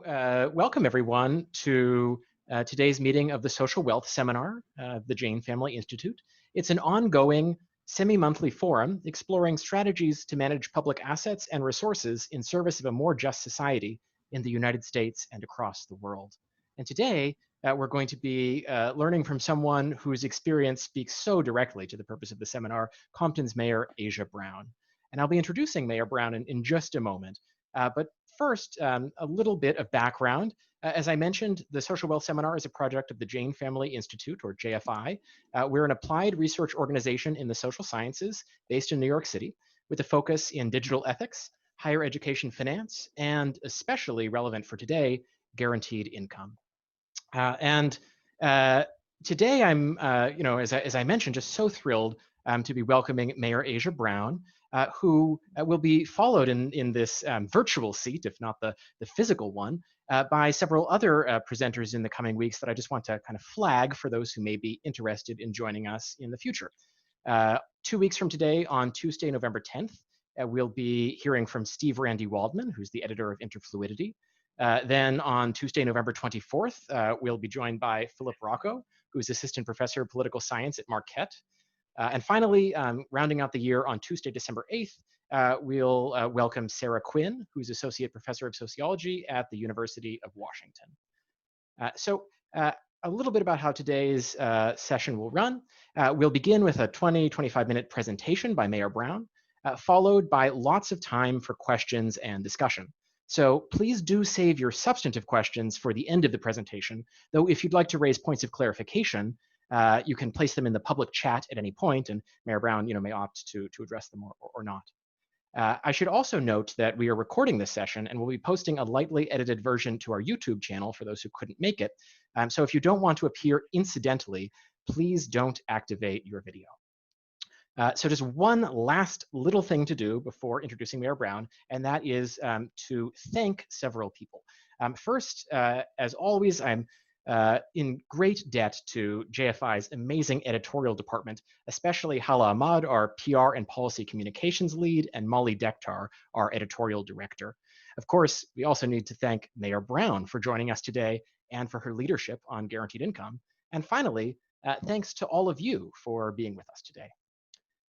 Welcome everyone to today's meeting of the Social Wealth Seminar, the Jain Family Institute. It's an ongoing semi-monthly forum exploring strategies to manage public assets and resources in service of a more just society in the United States and across the world. And today, we're going to be learning from someone whose experience speaks so directly to the purpose of the seminar, Compton's Mayor Asia Brown. And I'll be introducing Mayor Brown in just a moment. But first, a little bit of background. As I mentioned, the Social Wealth Seminar is a project of the Jain Family Institute, or JFI. We're an applied research organization in the social sciences based in New York City with a focus in digital ethics, higher education finance, and especially relevant for today, guaranteed income. Today I'm, as I mentioned, just so thrilled to be welcoming Mayor Asia Brown, who will be followed in this virtual seat, if not the physical one, by several other presenters in the coming weeks that I just want to kind of flag for those who may be interested in joining us in the future. 2 weeks from today, on Tuesday, November 10th, we'll be hearing from Steve Randy Waldman, who's the editor of Interfluidity. Then on Tuesday, November 24th, we'll be joined by Philip Rocco, who's assistant professor of political science at Marquette. And finally, rounding out the year on Tuesday, December 8th, we'll welcome Sarah Quinn, who's associate professor of sociology at the University of Washington. A little bit about how today's session will run. We'll begin with a 20-25-minute presentation by Mayor Brown, followed by lots of time for questions and discussion. So please do save your substantive questions for the end of the presentation, though if you'd like to raise points of clarification, you can place them in the public chat at any point, and Mayor Brown may opt to address them or not. I should also note that we are recording this session and we'll be posting a lightly edited version to our YouTube channel for those who couldn't make it. So if you don't want to appear incidentally, please don't activate your video. So just one last little thing to do before introducing Mayor Brown, and that is to thank several people. First, as always, I'm in great debt to JFI's amazing editorial department, especially Hala Ahmad, our PR and policy communications lead, and Molly Dektar, our editorial director. Of course, we also need to thank Mayor Brown for joining us today and for her leadership on guaranteed income. And finally, thanks to all of you for being with us today.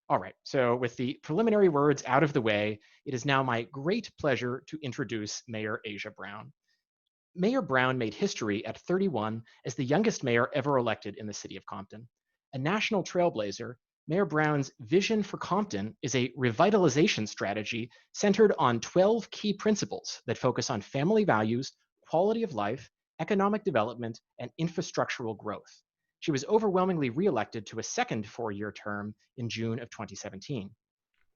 All right, so with the preliminary words out of the way, it is now my great pleasure to introduce Mayor Asia Brown. Mayor Brown made history at 31 as the youngest mayor ever elected in the city of Compton. A national trailblazer, Mayor Brown's vision for Compton is a revitalization strategy centered on 12 key principles that focus on family values, quality of life, economic development, and infrastructural growth. She was overwhelmingly reelected to a second four-year term in June of 2017.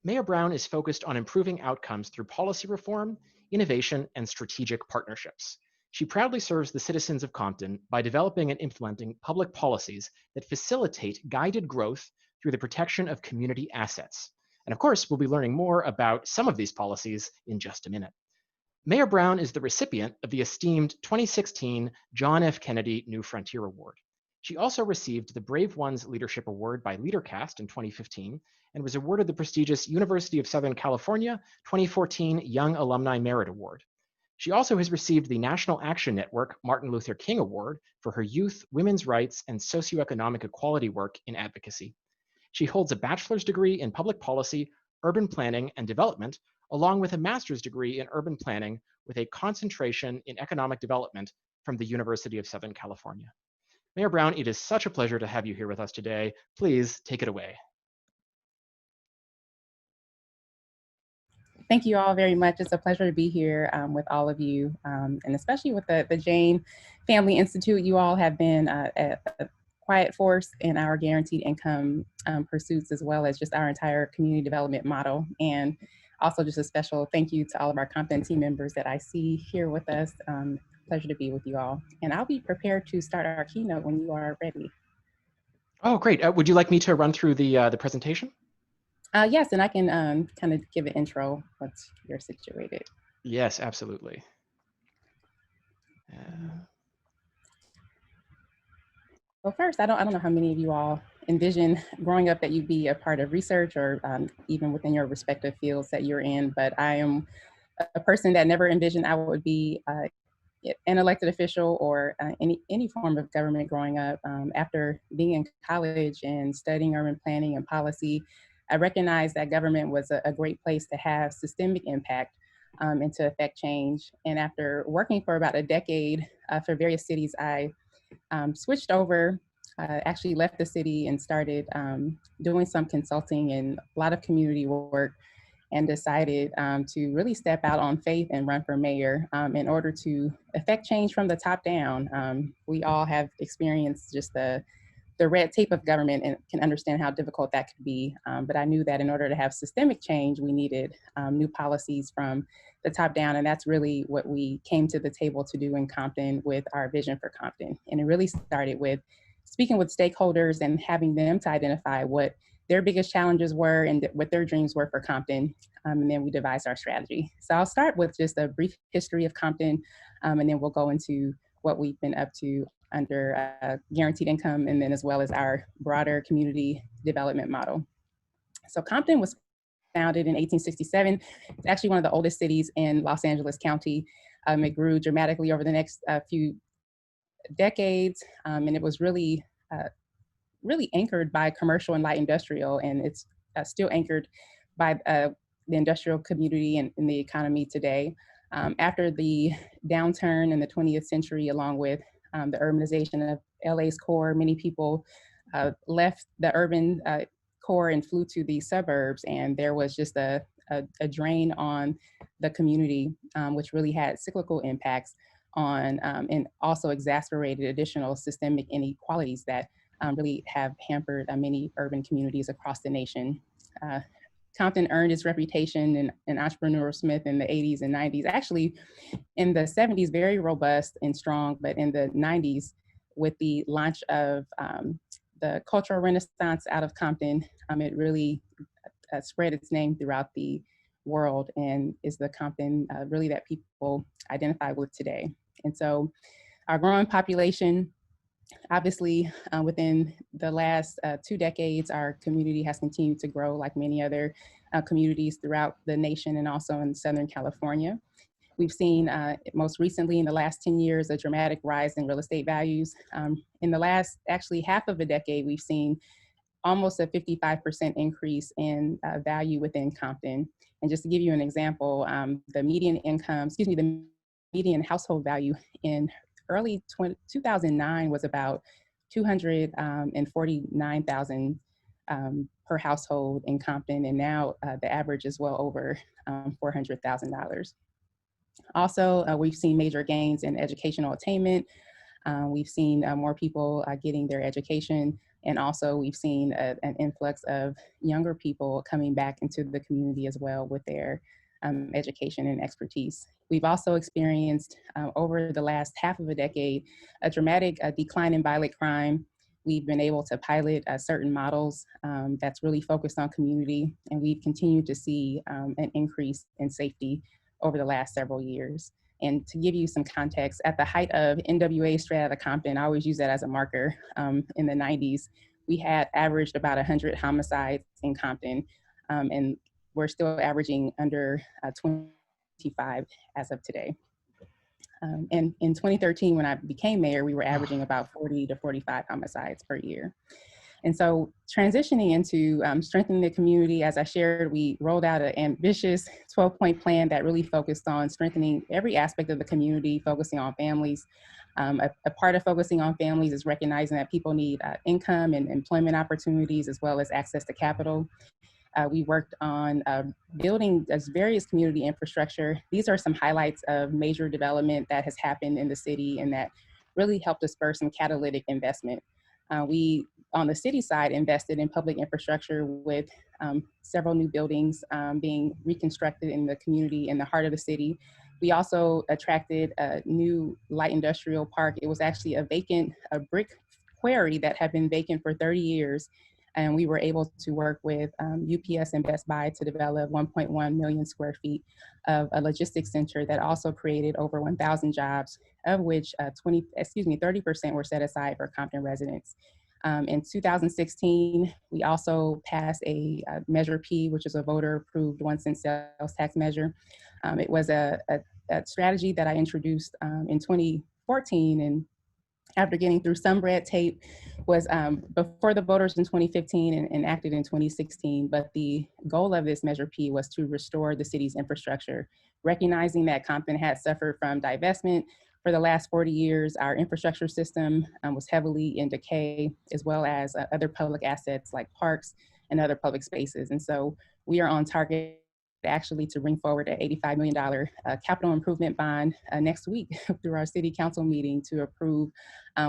Mayor Brown is focused on improving outcomes through policy reform, innovation, and strategic partnerships. She proudly serves the citizens of Compton by developing and implementing public policies that facilitate guided growth through the protection of community assets. And of course, we'll be learning more about some of these policies in just a minute. Mayor Brown is the recipient of the esteemed 2016 John F. Kennedy New Frontier Award. She also received the Brave Ones Leadership Award by LeaderCast in 2015 and was awarded the prestigious University of Southern California 2014 Young Alumni Merit Award. She also has received the National Action Network Martin Luther King Award for her youth, women's rights, and socioeconomic equality work in advocacy. She holds a bachelor's degree in public policy, urban planning, and development, along with a master's degree in urban planning with a concentration in economic development from the University of Southern California. Mayor Brown, it is such a pleasure to have you here with us today. Please take it away. Thank you all very much. It's a pleasure to be here with all of you, and especially with the Jain Family Institute. You all have been a quiet force in our guaranteed income pursuits, as well as just our entire community development model. And also just a special thank you to all of our Compton team members that I see here with us. Pleasure to be with you all. And I'll be prepared to start our keynote when you are ready. Oh, great. Would you like me to run through the presentation? Yes, and I can kind of give an intro once you're situated. Yes, absolutely. Well, first, I don't know how many of you all envision growing up that you'd be a part of research or even within your respective fields that you're in, but I am a person that never envisioned I would be an elected official or any form of government growing up. After being in college and studying urban planning and policy, I recognized that government was a great place to have systemic impact and to affect change. And after working for about a decade for various cities, I switched over, actually left the city and started doing some consulting and a lot of community work, and decided to really step out on faith and run for mayor in order to affect change from the top down. We all have experienced just the red tape of government and can understand how difficult that could be. But I knew that in order to have systemic change, we needed new policies from the top down. And that's really what we came to the table to do in Compton with our vision for Compton. And it really started with speaking with stakeholders and having them to identify what their biggest challenges were and what their dreams were for Compton. And then we devised our strategy. So I'll start with just a brief history of Compton, and then we'll go into what we've been up to under guaranteed income, and then as well as our broader community development model. So Compton was founded in 1867. It's actually one of the oldest cities in Los Angeles County. It grew dramatically over the next few decades, and it was really anchored by commercial and light industrial, and it's still anchored by the industrial community and in the economy today. After the downturn in the 20th century, along with the urbanization of LA's core, many people left the urban core and flew to the suburbs, and there was just a drain on the community, which really had cyclical impacts on and also exacerbated additional systemic inequalities that really have hampered many urban communities across the nation. Compton earned its reputation in entrepreneurial Smith in the 80s and 90s. Actually, in the 70s, very robust and strong, but in the 90s, with the launch of the cultural renaissance out of Compton, it really spread its name throughout the world and is the Compton really that people identify with today. And so our growing population, obviously, within the last 2 decades, our community has continued to grow like many other communities throughout the nation and also in Southern California. We've seen most recently in the last 10 years, a dramatic rise in real estate values. In the last actually half of a decade, we've seen almost a 55% increase in value within Compton. And just to give you an example, the median income, the median household value in early 2009 was about $249,000 per household in Compton, and now the average is well over $400,000. Also, we've seen major gains in educational attainment. We've seen more people getting their education, and also we've seen an influx of younger people coming back into the community as well with their education and expertise. We've also experienced over the last half of a decade a dramatic decline in violent crime. We've been able to pilot certain models that's really focused on community, and we've continued to see an increase in safety over the last several years. And to give you some context, at the height of NWA straight out of Compton, I always use that as a marker, in the 90s, we had averaged about 100 homicides in Compton, and we're still averaging under 25 as of today. And in 2013, when I became mayor, we were averaging about 40 to 45 homicides per year. And so transitioning into strengthening the community, as I shared, we rolled out an ambitious 12-point plan that really focused on strengthening every aspect of the community, focusing on families. A part of focusing on families is recognizing that people need income and employment opportunities, as well as access to capital. We worked on building various community infrastructure. These are some highlights of major development that has happened in the city and that really helped us spur some catalytic investment. We, on the city side, invested in public infrastructure with several new buildings being reconstructed in the community in the heart of the city. We also attracted a new light industrial park. It was actually a brick quarry that had been vacant for 30 years. And we were able to work with UPS and Best Buy to develop 1.1 million square feet of a logistics center that also created over 1,000 jobs, of which 30% were set aside for Compton residents. In 2016, we also passed a Measure P, which is a voter-approved 1 cent sales tax measure. It was a strategy that I introduced in 2014, and after getting through some red tape, was before the voters in 2015 and enacted in 2016. But the goal of this Measure P was to restore the city's infrastructure, recognizing that Compton had suffered from divestment for the last 40 years. Our infrastructure system was heavily in decay, as well as other public assets like parks and other public spaces. And so we are on target actually to bring forward an $85 million capital improvement bond next week through our city council meeting to approve,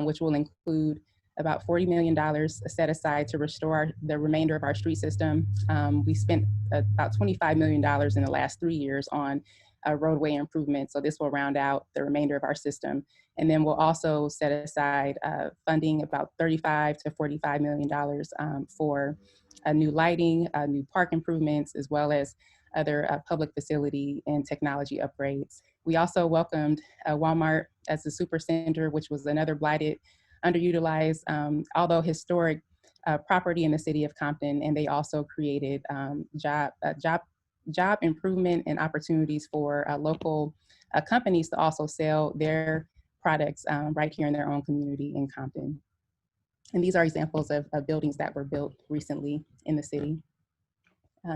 which will include about $40 million set aside to restore the remainder of our street system. We spent about $25 million in the last 3 years on roadway improvements, so this will round out the remainder of our system. And then we'll also set aside funding about $35 to $45 million for new lighting, new park improvements, as well as other public facility and technology upgrades. We also welcomed Walmart as the super center, which was another blighted, underutilized, although historic property in the city of Compton. And they also created job improvement and opportunities for local companies to also sell their products right here in their own community in Compton. And these are examples of buildings that were built recently in the city.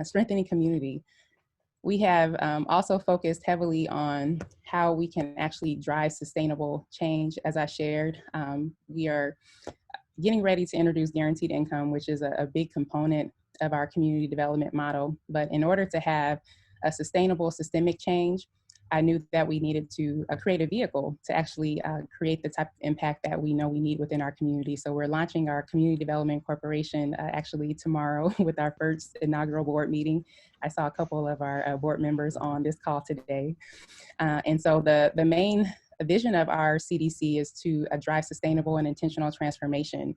Strengthening community. We have also focused heavily on how we can actually drive sustainable change. As I shared, we are getting ready to introduce guaranteed income, which is a big component of our community development model. But in order to have a sustainable systemic change, I knew that we needed to create a vehicle to actually create the type of impact that we know we need within our community. So we're launching our Community Development Corporation actually tomorrow with our first inaugural board meeting. I saw a couple of our board members on this call today. And so the main vision of our CDC is to drive sustainable and intentional transformation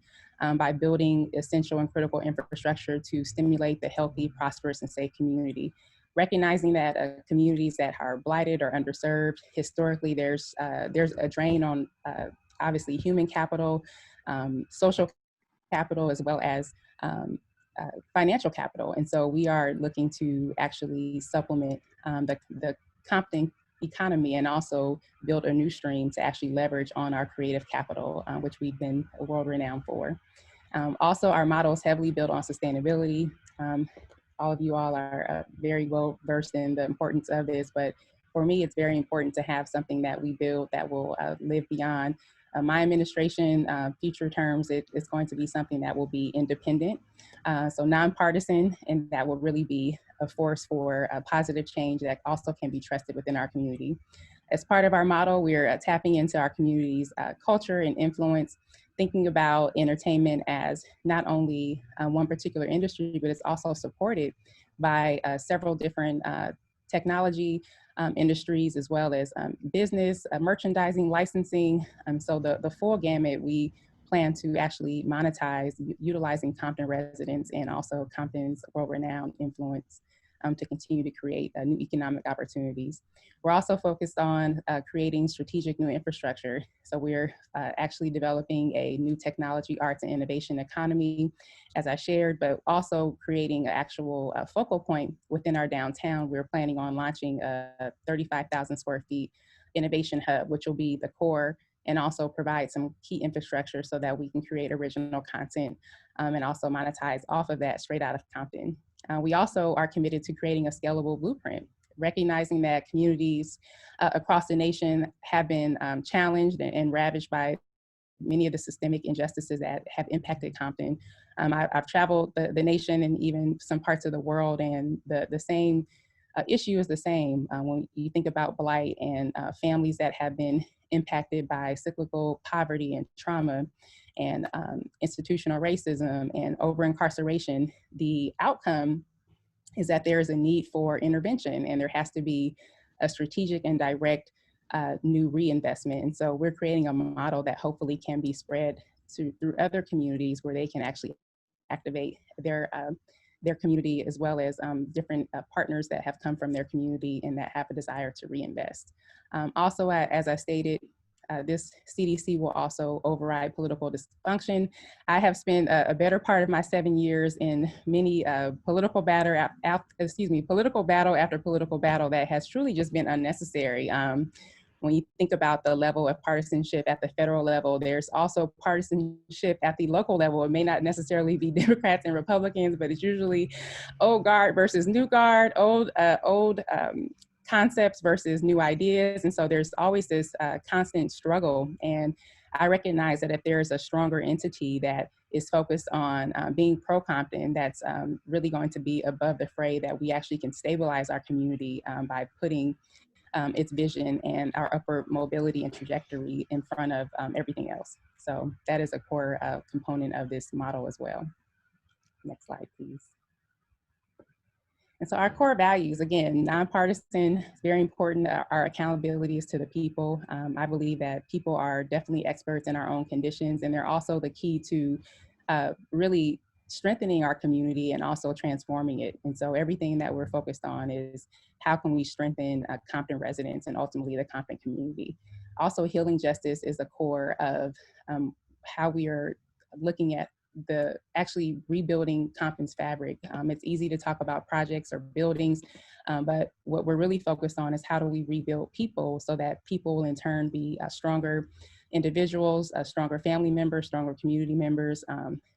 by building essential and critical infrastructure to stimulate the healthy, prosperous, and safe community. Recognizing that communities that are blighted or underserved, historically there's a drain on obviously human capital, social capital, as well as financial capital. And so we are looking to actually supplement the Compton economy and also build a new stream to actually leverage on our creative capital, which we've been world renowned for. Also, our model is heavily built on sustainability. All of you all are very well versed in the importance of this, but for me, it's very important to have something that we build that will live beyond my administration, future terms. It's going to be something that will be independent, so nonpartisan, and that will really be a force for a positive change that also can be trusted within our community. As part of our model, we're tapping into our community's culture and influence, thinking about entertainment as not only one particular industry, but it's also supported by several different technology industries, as well as business, merchandising, licensing. So the full gamut, we plan to actually monetize utilizing Compton residents and also Compton's world-renowned influence to continue to create new economic opportunities. We're also focused on creating strategic new infrastructure. So we're actually developing a new technology, arts, and innovation economy, as I shared, but also creating an actual focal point within our downtown. We're planning on launching a 35,000 square feet innovation hub, which will be the core and also provide some key infrastructure so that we can create original content and also monetize off of that straight out of Compton. We also are committed to creating a scalable blueprint, recognizing that communities across the nation have been challenged and ravaged by many of the systemic injustices that have impacted Compton. I've traveled the nation and even some parts of the world, and the same issue is the same. When you think about blight and families that have been impacted by cyclical poverty and trauma and institutional racism and over-incarceration, the outcome is that there is a need for intervention, and there has to be a strategic and direct new reinvestment. And so we're creating a model that hopefully can be spread through other communities where they can actually activate their community, as well as different partners that have come from their community and that have a desire to reinvest. Also, as I stated, this CDC will also override political dysfunction. I have spent a better part of my 7 years in many political battle after political battle that has truly just been unnecessary. When you think about the level of partisanship at the federal level, there's also partisanship at the local level. It may not necessarily be Democrats and Republicans, but it's usually old guard versus new guard, old concepts versus new ideas. And so there's always this constant struggle. And I recognize that if there's a stronger entity that is focused on being pro-Compton, that's really going to be above the fray, that we actually can stabilize our community by putting its vision and our upward mobility and trajectory in front of everything else. So that is a core component of this model as well. Next slide, please. And so our core values, again, nonpartisan, very important. Our accountability is to the people. I believe that people are definitely experts in our own conditions, and they're also the key to really strengthening our community and also transforming it. And so everything that we're focused on is how can we strengthen Compton residents and ultimately the Compton community. Also, healing justice is a core of how we are looking at the actually rebuilding Compton's fabric. It's easy to talk about projects or buildings, but what we're really focused on is how do we rebuild people so that people will in turn be stronger individuals, stronger family members, stronger community members,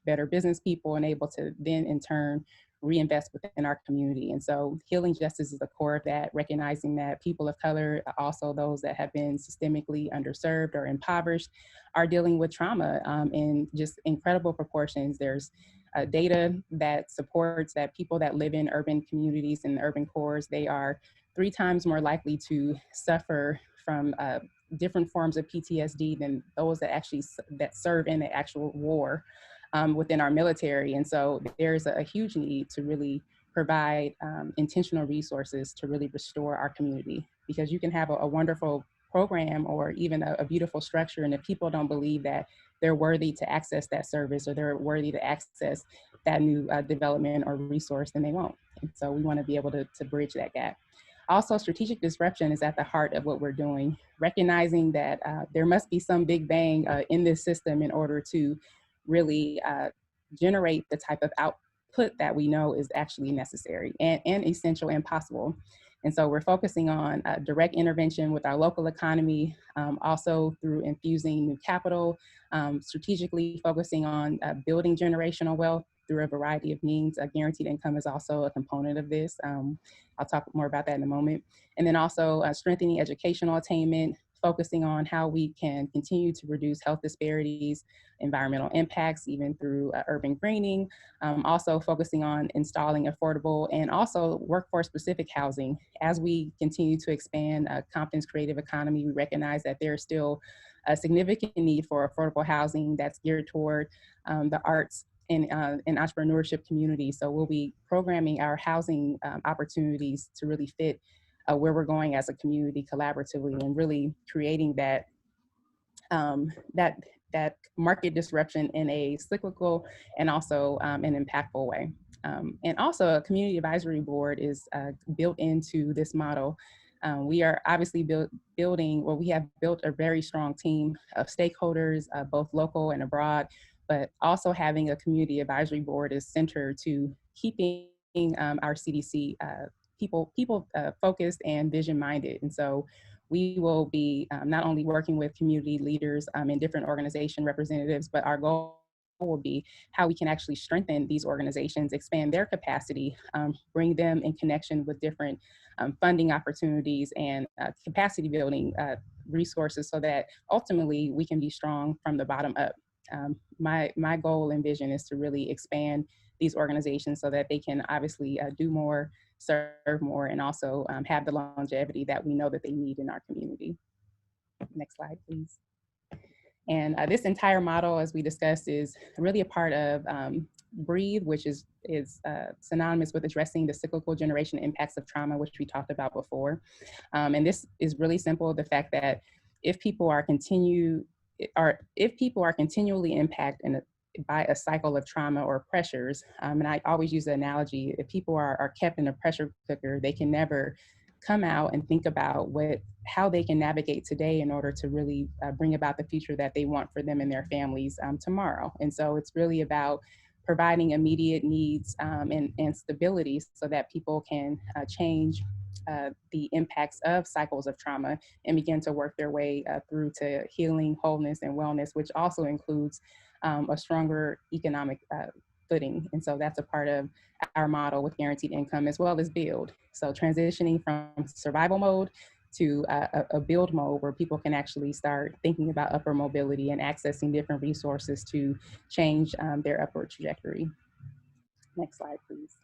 better business people, and able to then in turn reinvest within our community. And so healing justice is the core of that, recognizing that people of color, also those that have been systemically underserved or impoverished, are dealing with trauma in just incredible proportions. There's data that supports that people that live in urban communities and urban cores, they are 3 times more likely to suffer from different forms of PTSD than those that actually serve in the actual war within our military. And so there's a huge need to really provide intentional resources to really restore our community, because you can have a wonderful program or even a beautiful structure, and if people don't believe that they're worthy to access that service or they're worthy to access that new development or resource, then they won't. And so we want to be able to bridge that gap. Also, strategic disruption is at the heart of what we're doing, recognizing that there must be some big bang in this system in order to really generate the type of output that we know is actually necessary and essential and possible. And so we're focusing on direct intervention with our local economy, also through infusing new capital, strategically focusing on building generational wealth through a variety of means. Guaranteed income is also a component of this. I'll talk more about that in a moment. And then also strengthening educational attainment, focusing on how we can continue to reduce health disparities, environmental impacts, even through urban greening, also focusing on installing affordable and also workforce-specific housing. As we continue to expand Compton's creative economy, we recognize that there's still a significant need for affordable housing that's geared toward the arts and entrepreneurship community. So we'll be programming our housing opportunities to really fit where we're going as a community collaboratively, and really creating that that market disruption in a cyclical and also an impactful way. And also a community advisory board is built into this model. We are obviously we have built a very strong team of stakeholders, both local and abroad, but also having a community advisory board is centered to keeping our CDC people focused and vision minded. And so we will be not only working with community leaders and different organization representatives, but our goal will be how we can actually strengthen these organizations, expand their capacity, bring them in connection with different funding opportunities and capacity building resources, so that ultimately we can be strong from the bottom up. My goal and vision is to really expand these organizations so that they can obviously do more, serve more, and also have the longevity that we know that they need in our community. Next slide, please. And this entire model, as we discussed, is really a part of BREATHE, which is synonymous with addressing the cyclical generation impacts of trauma, which we talked about before. And this is really simple: the fact that if people are continually impacted by a cycle of trauma or pressures, and I always use the analogy, if people are kept in a pressure cooker, they can never come out and think about how they can navigate today in order to really bring about the future that they want for them and their families tomorrow. And so it's really about providing immediate needs and stability so that people can change the impacts of cycles of trauma and begin to work their way through to healing, wholeness, and wellness, which also includes a stronger economic footing. And so that's a part of our model with guaranteed income, as well as build. So transitioning from survival mode to a build mode where people can actually start thinking about upper mobility and accessing different resources to change their upward trajectory. Next slide, please.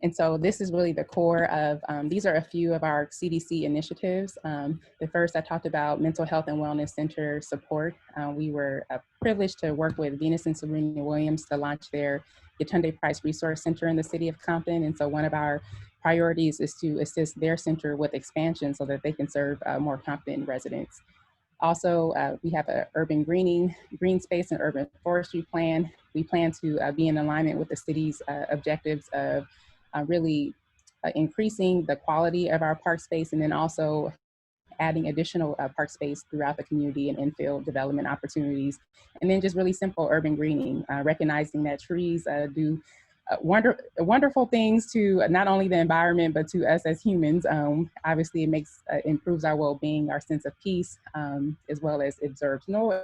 And so this is really the core of, these are a few of our CDC initiatives. The first I talked about mental health and wellness center support. We were privileged to work with Venus and Serena Williams to launch their Yetunde Price Resource Center in the city of Compton. And so one of our priorities is to assist their center with expansion so that they can serve more Compton residents. Also, we have an urban green space and urban forestry plan. We plan to be in alignment with the city's objectives of really increasing the quality of our park space, and then also adding additional park space throughout the community and infill development opportunities. And then just really simple urban greening, recognizing that trees do wonderful things to not only the environment, but to us as humans. Obviously, it improves our well-being, our sense of peace, as well as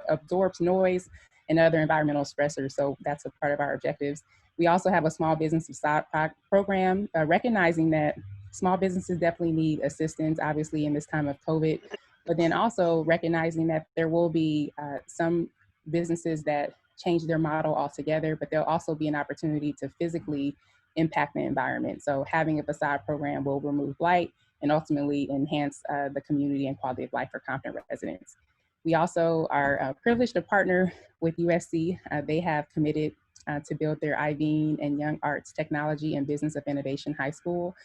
absorbs noise and other environmental stressors. So that's a part of our objectives. We also have a small business facade program, recognizing that small businesses definitely need assistance, obviously, in this time of COVID, but then also recognizing that there will be some businesses that change their model altogether, but there'll also be an opportunity to physically impact the environment. So having a facade program will remove blight and ultimately enhance the community and quality of life for Compton residents. We also are privileged to partner with USC. They have committed to build their Iveen and Young Arts Technology and Business of Innovation High School.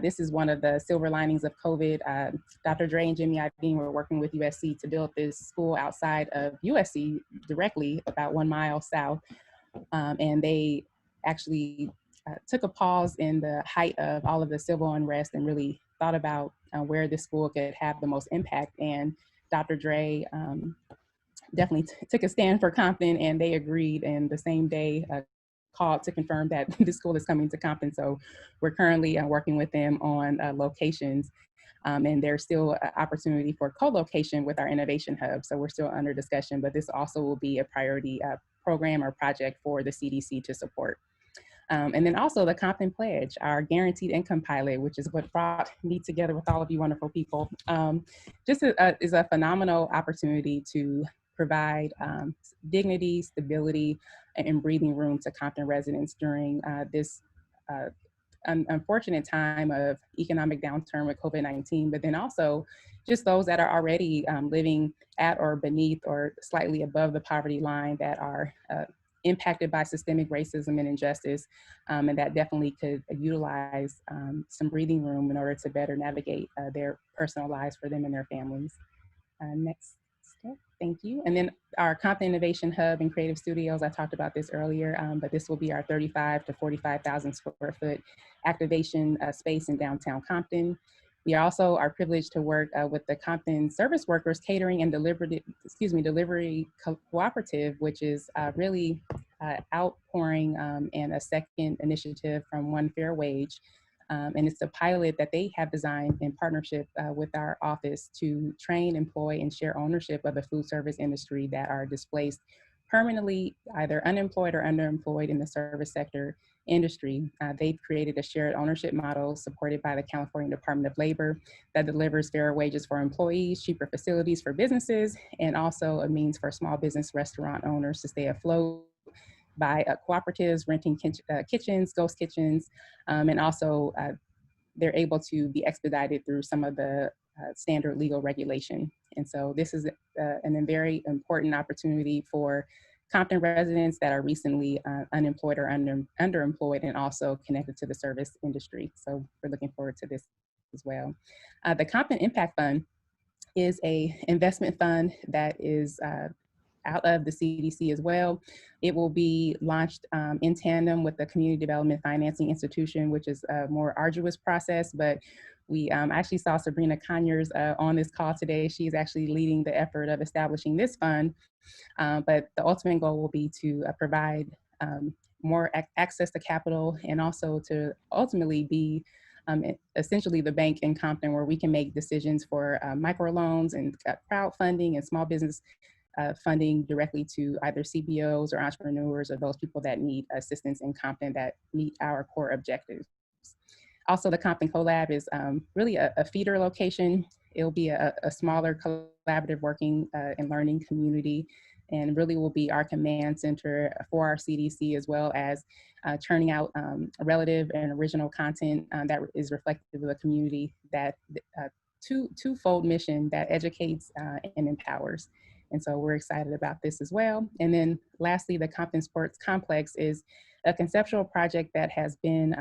This is one of the silver linings of COVID. Dr. Dre and Jimmy Iveen were working with USC to build this school outside of USC, directly about 1 mile south. And they actually took a pause in the height of all of the civil unrest and really thought about where this school could have the most impact. And Dr. Dre definitely took a stand for Compton, and they agreed. And the same day, called to confirm that the school is coming to Compton. So we're currently working with them on locations, and there's still an opportunity for co-location with our innovation hub. So we're still under discussion, but this also will be a priority program or project for the CDC to support. And then also the Compton Pledge, our guaranteed income pilot, which is what brought me together with all of you wonderful people. Just is a phenomenal opportunity to provide dignity, stability, and breathing room to Compton residents during this unfortunate time of economic downturn with COVID-19, but then also just those that are already living at or beneath or slightly above the poverty line that are impacted by systemic racism and injustice, and that definitely could utilize some breathing room in order to better navigate their personal lives for them and their families. Next step, thank you. And then our Compton Innovation Hub and Creative Studios, I talked about this earlier, but this will be our 35 to 45,000 square foot activation space in downtown Compton. We also are privileged to work with the Compton Service Workers Catering and Delivery Cooperative, which is really outpouring and a second initiative from One Fair Wage. And it's a pilot that they have designed in partnership with our office to train, employ, and share ownership of the food service industry that are displaced permanently, either unemployed or underemployed in the service sector industry. They've created a shared ownership model supported by the California Department of Labor that delivers fair wages for employees, cheaper facilities for businesses, and also a means for small business restaurant owners to stay afloat by cooperatives, renting kitchens, ghost kitchens, and also they're able to be expedited through some of the standard legal regulation. And so this is a very important opportunity for Compton residents that are recently unemployed or underemployed and also connected to the service industry. So we're looking forward to this as well. The Compton Impact Fund is an investment fund that is out of the CDC as well. It will be launched in tandem with the Community Development Financing Institution, which is a more arduous process, but we actually saw Sabrina Conyers on this call today. She's actually leading the effort of establishing this fund, but the ultimate goal will be to provide more access to capital, and also to ultimately be essentially the bank in Compton where we can make decisions for microloans and crowdfunding and small business funding directly to either CBOs or entrepreneurs or those people that need assistance in Compton that meet our core objectives. Also, the Compton Collab is really a feeder location. It'll be a smaller collaborative working and learning community, and really will be our command center for our CDC, as well as churning out relative and original content that is reflective of the community, that twofold mission that educates and empowers. And so we're excited about this as well. And then lastly, the Compton Sports Complex is a conceptual project that has been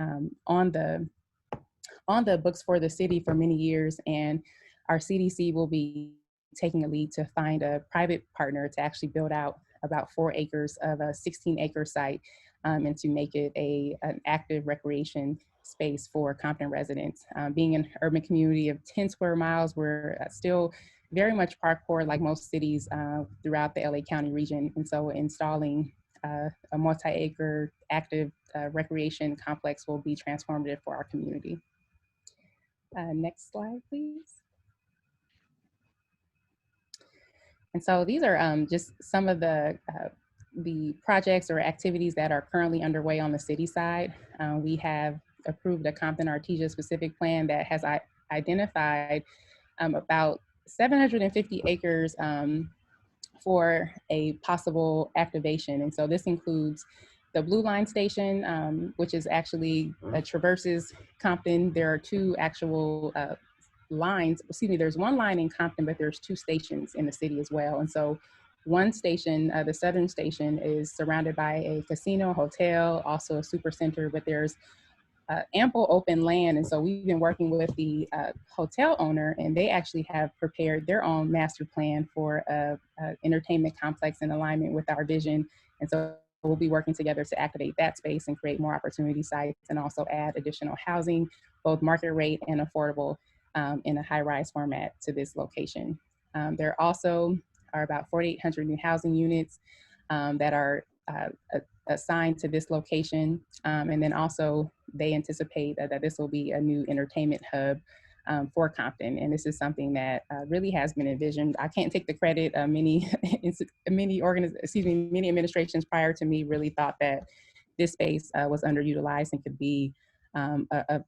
on the books for the city for many years, and our CDC will be taking a lead to find a private partner to actually build out about 4 acres of a 16-acre site, and to make it an active recreation space for Compton residents. Being an urban community of 10 square miles, we're still very much park-poor like most cities throughout the LA County region, and so installing a multi-acre active recreation complex will be transformative for our community. Next slide, please. And so these are just some of the projects or activities that are currently underway on the city side. We have approved a Compton Artesia specific plan that has identified about 750 acres for a possible activation. And so this includes the Blue Line Station, which is actually traverses Compton. There are 2 actual lines, there's 1 line in Compton, but there's 2 stations in the city as well. And so one station, the Southern Station, is surrounded by a casino, hotel, also a super center, but there's ample open land. And so we've been working with the hotel owner, and they actually have prepared their own master plan for a entertainment complex in alignment with our vision. And so we'll be working together to activate that space and create more opportunity sites, and also add additional housing, both market rate and affordable, in a high-rise format to this location. There also are about 4,800 new housing units that are assigned to this location. And then also they anticipate that this will be a new entertainment hub for Compton. And this is something that really has been envisioned. I can't take the credit. Many administrations prior to me really thought that this space was underutilized and could be a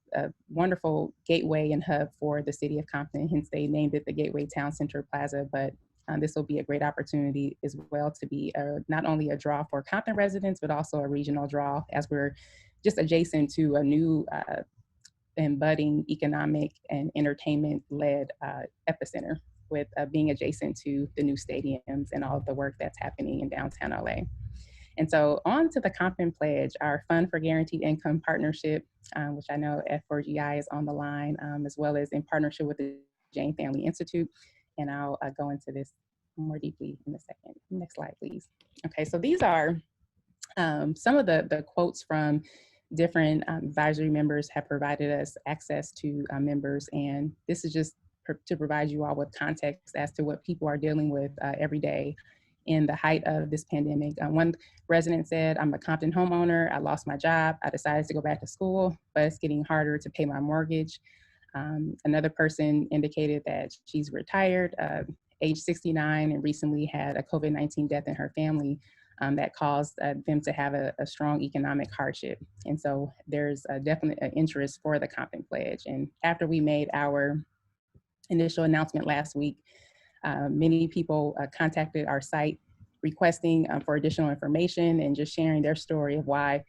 wonderful gateway and hub for the city of Compton. Hence, they named it the Gateway Town Center Plaza. But this will be a great opportunity as well to be not only a draw for Compton residents, but also a regional draw, as we're just adjacent to a new and budding economic and entertainment-led epicenter, with being adjacent to the new stadiums and all of the work that's happening in downtown LA. And so on to the Compton Pledge, our Fund for Guaranteed Income partnership, which I know F4GI is on the line, as well as in partnership with the Jain Family Institute. And I'll go into this more deeply in a second. Next slide, please. Okay, so these are some of the quotes from different advisory members have provided us access to members. And this is just to provide you all with context as to what people are dealing with every day in the height of this pandemic. One resident said, "I'm a Compton homeowner. I lost my job. I decided to go back to school, but it's getting harder to pay my mortgage." Another person indicated that she's retired, age 69, and recently had a COVID-19 death in her family that caused them to have a strong economic hardship. And so there's definitely an interest for the Compton Pledge. And after we made our initial announcement last week, many people contacted our site requesting for additional information and just sharing their story of why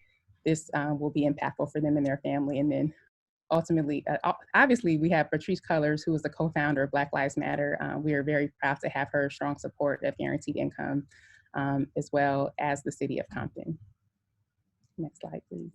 this will be impactful for them and their family. And then ultimately, obviously, we have Patrice Cullors, who is the co-founder of Black Lives Matter. We are very proud to have her strong support of guaranteed income, as well as the city of Compton. Next slide, please.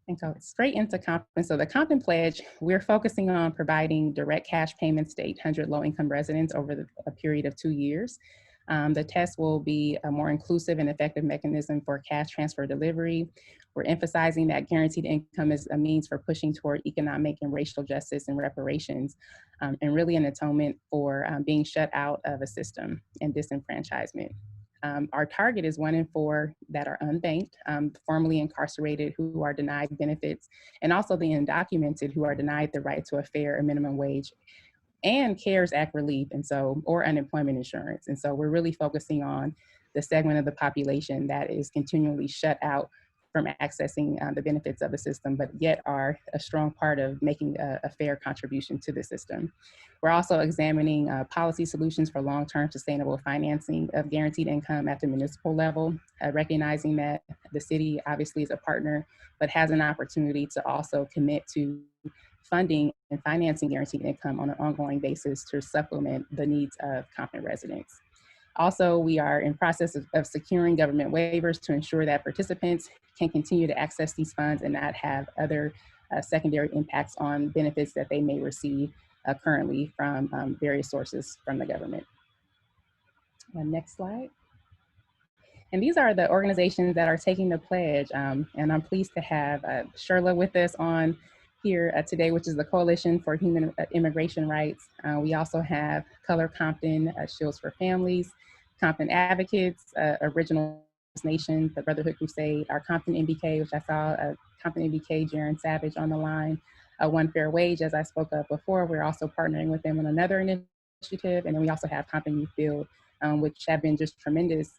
And go straight into Compton. So the Compton Pledge, we're focusing on providing direct cash payments to 800 low-income residents over a period of 2 years. The test will be a more inclusive and effective mechanism for cash transfer delivery. We're emphasizing that guaranteed income is a means for pushing toward economic and racial justice and reparations, and really an atonement for being shut out of a system and disenfranchisement. Our target is 1 in 4 that are unbanked, formerly incarcerated who are denied benefits, and also the undocumented who are denied the right to a fair and minimum wage and CARES Act relief, and so, or unemployment insurance. And so we're really focusing on the segment of the population that is continually shut out from accessing the benefits of the system, but yet are a strong part of making a fair contribution to the system. We're also examining policy solutions for long-term sustainable financing of guaranteed income at the municipal level, recognizing that the city obviously is a partner, but has an opportunity to also commit to funding and financing guaranteed income on an ongoing basis to supplement the needs of Compton residents. Also, we are in process of securing government waivers to ensure that participants can continue to access these funds and not have other secondary impacts on benefits that they may receive currently from various sources from the government. Next slide. And these are the organizations that are taking the pledge. And I'm pleased to have Sherla with us on here today, which is the Coalition for Human Immigration Rights. We also have Color Compton, Shields for Families, Compton Advocates, Original Nation, the Brotherhood Crusade, our Compton MBK, which I saw Compton MBK, Jaron Savage on the line, One Fair Wage, as I spoke of before. We're also partnering with them on another initiative. And then we also have Compton Youth Build, which have been just tremendous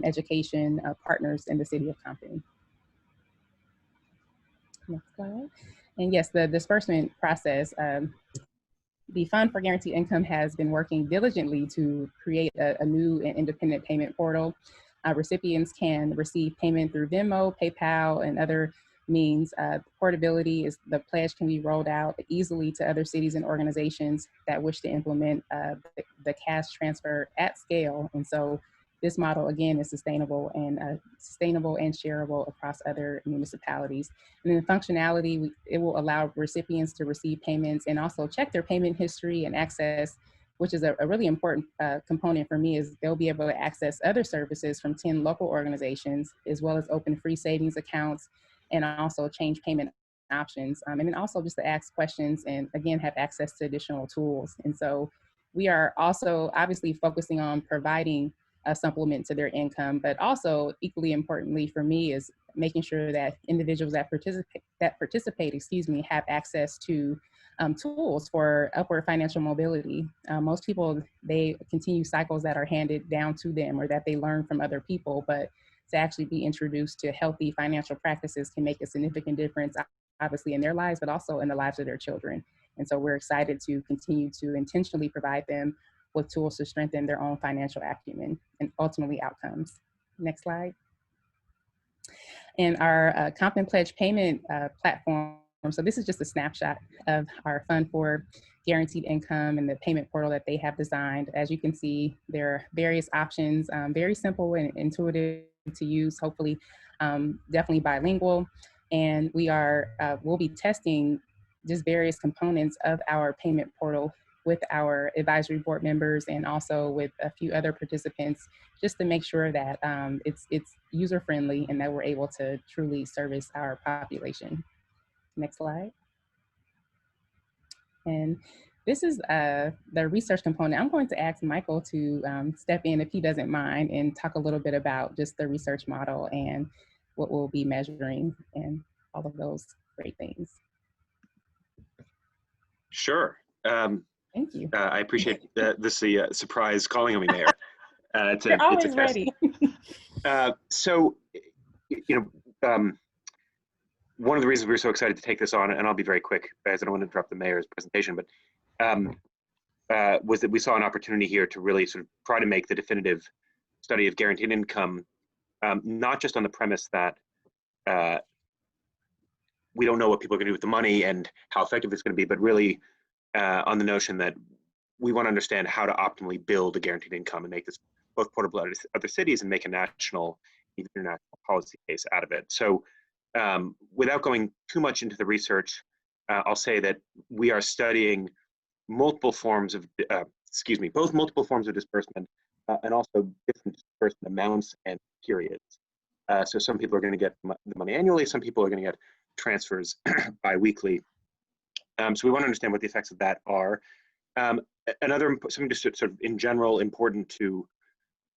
education partners in the city of Compton. Next slide. And yes, the disbursement process, the Fund for Guaranteed Income has been working diligently to create a new and independent payment portal. Recipients can receive payment through Venmo, PayPal, and other means. Portability is the pledge can be rolled out easily to other cities and organizations that wish to implement the cash transfer at scale. And so this model, again, is sustainable and shareable across other municipalities. And then the functionality, it will allow recipients to receive payments and also check their payment history and access, which is a really important component for me, is they'll be able to access other services from 10 local organizations, as well as open free savings accounts, and also change payment options. And then also just to ask questions and again, have access to additional tools. And so we are also obviously focusing on providing a supplement to their income, but also equally importantly for me is making sure that individuals that participate, have access to tools for upward financial mobility. Most people, they continue cycles that are handed down to them or that they learn from other people, but to actually be introduced to healthy financial practices can make a significant difference, obviously in their lives, but also in the lives of their children. And so we're excited to continue to intentionally provide them with tools to strengthen their own financial acumen and ultimately outcomes. Next slide. And our Compton Pledge payment platform. So this is just a snapshot of our Fund for Guaranteed Income and the payment portal that they have designed. As you can see, there are various options, very simple and intuitive to use, hopefully definitely bilingual. And we'll be testing just various components of our payment portal with our advisory board members and also with a few other participants, just to make sure that it's user-friendly and that we're able to truly service our population. Next slide. And this is the research component. I'm going to ask Michael to step in if he doesn't mind and talk a little bit about just the research model and what we'll be measuring and all of those great things. Sure. Thank you. I appreciate this surprise calling on me, Mayor. You're always ready. So, one of the reasons we were so excited to take this on, and I'll be very quick, as I don't want to interrupt the mayor's presentation, but was that we saw an opportunity here to really sort of try to make the definitive study of guaranteed income, not just on the premise that we don't know what people are going to do with the money and how effective it's going to be, but really on the notion that we want to understand how to optimally build a guaranteed income and make this both portable to other cities and make a national, even international policy case out of it. So without going too much into the research, I'll say that we are studying multiple forms of both multiple forms of disbursement and also different disbursement amounts and periods. So some people are going to get the money annually, some people are going to get transfers bi-weekly. So we want to understand what the effects of that are. Something just sort of in general important to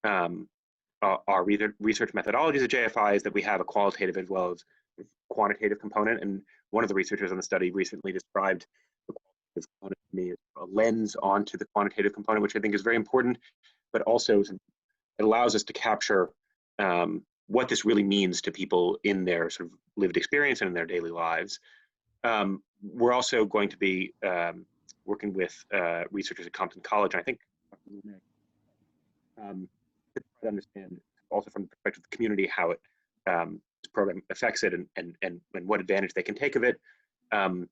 our research methodologies at JFI is that we have a qualitative as well as quantitative component. And one of the researchers on the study recently described the qualitative component to me as a lens onto the quantitative component, which I think is very important, but also it allows us to capture what this really means to people in their sort of lived experience and in their daily lives. We're also going to be working with researchers at Compton College, and I think to try to understand also from the perspective of the community how this program affects it and what advantage they can take of it. And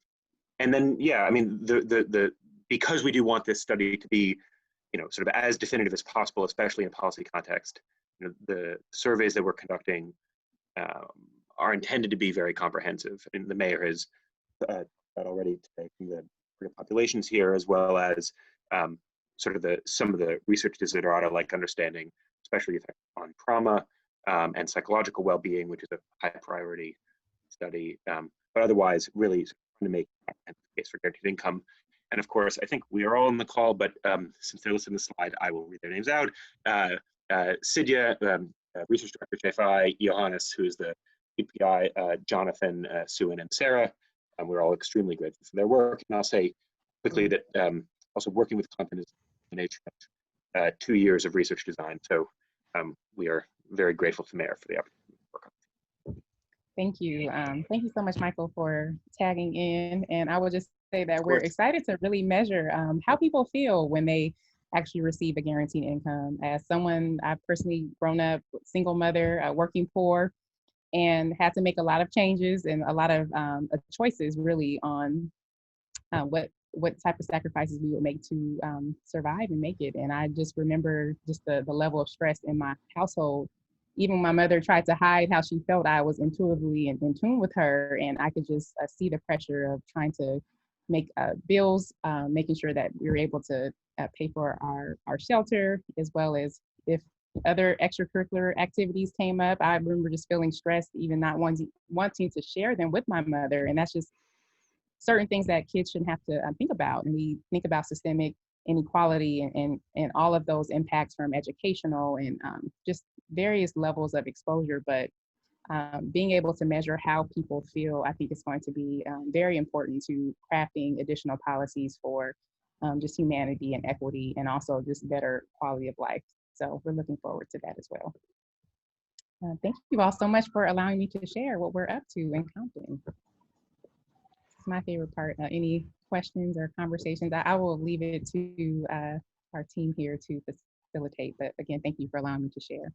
then, yeah, I mean, because we do want this study to be, sort of as definitive as possible, especially in a policy context, the surveys that we're conducting are intended to be very comprehensive. And the mayor has said already today from the populations here, as well as sort of some of the research desiderata, like understanding especially effects on trauma and psychological well-being, which is a high priority study. But otherwise, really trying to make a case for guaranteed income. And of course, I think we are all on the call, but since they're listed in the slide, I will read their names out. Sidya, Research Director JFI, Johannes, who is the PPI, Jonathan, Suin, and Sarah. We're all extremely grateful for their work. And I'll say quickly that also working with Compton is the nature of 2 years of research design. So we are very grateful to Mayor for the opportunity to work on. Thank you. Thank you so much, Michael, for tagging in. And I will just say that we're excited to really measure how people feel when they actually receive a guaranteed income. As someone, I've personally grown up single mother, working poor, and had to make a lot of changes and a lot of choices really on what type of sacrifices we would make to survive and make it. And I just remember just the level of stress in my household. Even my mother tried to hide how she felt. I was intuitively in tune with her, and I could just see the pressure of trying to make bills, making sure that we were able to pay for our shelter, as well as if other extracurricular activities came up. I remember just feeling stressed, even not wanting to share them with my mother. And that's just certain things that kids shouldn't have to think about. And we think about systemic inequality and all of those impacts from educational and just various levels of exposure. But being able to measure how people feel, I think is going to be very important to crafting additional policies for just humanity and equity, and also just better quality of life. So we're looking forward to that as well. Thank you all so much for allowing me to share what we're up to in Compton. It's my favorite part. Any questions or conversations? I will leave it to our team here to facilitate. But again, thank you for allowing me to share.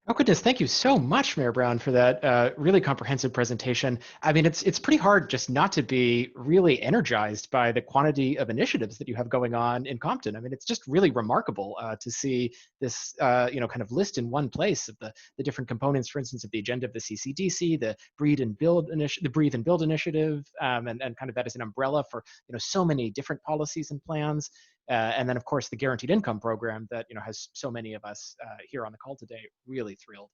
Oh goodness, thank you so much, Mayor Brown, for that really comprehensive presentation. I mean, it's pretty hard just not to be really energized by the quantity of initiatives that you have going on in Compton. I mean, it's just really remarkable to see this, kind of list in one place of the different components, for instance, of the agenda of the CCDC, the Breathe and Build initiative, and kind of that as an umbrella for so many different policies and plans. And then, of course, the guaranteed income program that has so many of us here on the call today really thrilled.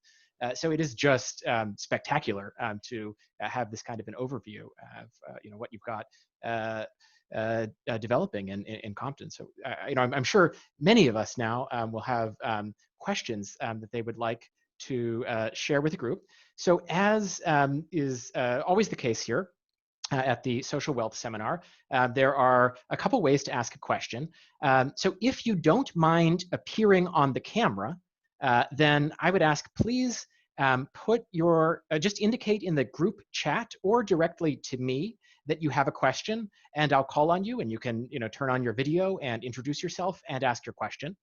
So it is just spectacular to have this kind of an overview of what you've got developing in Compton. So I'm sure many of us now will have questions that they would like to share with the group. So as is always the case here, at the Social Wealth Seminar, there are a couple ways to ask a question. So if you don't mind appearing on the camera, then I would ask, please put your, just indicate in the group chat or directly to me that you have a question, and I'll call on you, and you can turn on your video and introduce yourself and ask your question.